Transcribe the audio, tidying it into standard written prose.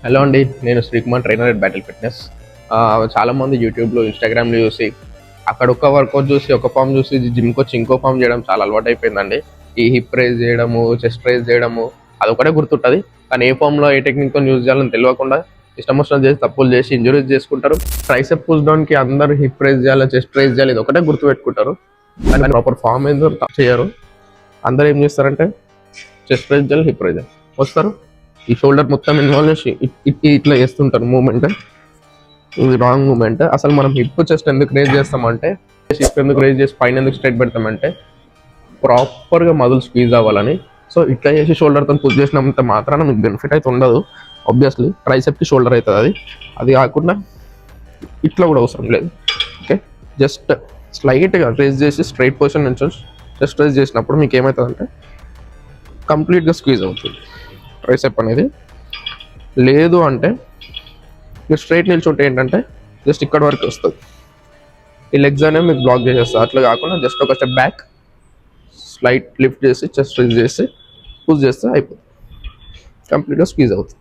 Hello అండి, నేను Srikumar, trainer at battle fitness. చాలామంది యూట్యూబ్లో, ఇన్స్టాగ్రామ్లో చూసి అక్కడ ఒక వర్కౌట్ చూసి ఒక ఫామ్ చూసి జిమ్కి వచ్చి ఇంకో ఫామ్ చేయడం చాలా అలవాటు అయిపోయిందండి. ఈ హిప్ రైజ్ చేయడము, చెస్ట్ రైజ్ చేయడము అదొకటే గుర్తుంటుంది. కానీ ఏ ఫామ్లో ఏ టెక్నిక్తో యూజ్ చేయాలని తెలియకుండా ఇష్టం వచ్చిన చేసి తప్పులు చేసి ఇంజురీస్ చేసుకుంటారు. ట్రైసెప్ పుష్ డౌన్కి అందరూ హిప్ రైజ్ చేయాలి, చెస్ట్ రైజ్ చేయాలి, ఇది ఒకటే గుర్తుపెట్టుకుంటారు. కానీ ప్రాపర్ ఫామ్ ఏందో చేయరు. అందరూ ఏం చేస్తారంటే చెస్ట్ రైజ్ చేయాలి, హిప్ రైజ్ చేయాలి, వస్తారు ఈ షోల్డర్ మొత్తం ఇన్వాల్వ్ చేసి ఇట్లా చేస్తుంటారు మూమెంట్. ఇది రాంగ్ మూమెంట్. అసలు మనం హిప్ చెస్ట్ ఎందుకు రేజ్ చేస్తామంటే, హిప్ ఎందుకు రేజ్ చేసి పైన ఎందుకు స్ట్రైట్ పెడతామంటే ప్రాపర్గా మదులు స్క్వీజ్ అవ్వాలని. సో ఇట్లా చేసి షోల్డర్తో పుష్ చేసినంత మాత్రాన మీకు బెనిఫిట్ అయితే ఉండదు. ఆబ్వియస్లీ ట్రైసెప్కి షోల్డర్ అవుతుంది అది కాకుండా ఇట్లా కూడా అవసరం లేదు. ఓకే, జస్ట్ స్లైట్గా రేజ్ చేసి స్ట్రైట్ పొజిషన్ నుంచి జస్ట్ రేజ్ చేసినప్పుడు మీకు ఏమవుతుందంటే కంప్లీట్గా స్క్వీజ్ అవుతుంది ట్రైసెప్ అనేది. లేదు అంటే మీరు స్ట్రైట్ నిల్చుంటే ఏంటంటే జస్ట్ ఇక్కడ వరకు వస్తుంది, ఈ లెగ్స్ అనేవి మీకు బ్లాక్ చేసేస్తుంది. అట్లా కాకుండా జస్ట్ ఒక స్టెప్ బ్యాక్, స్లైట్ లిఫ్ట్ చేసి చెస్ట్ రైజ్ చేసి పుష్ చేస్తే అయిపోతుంది, కంప్లీట్గా స్క్వీజ్ అవుతుంది.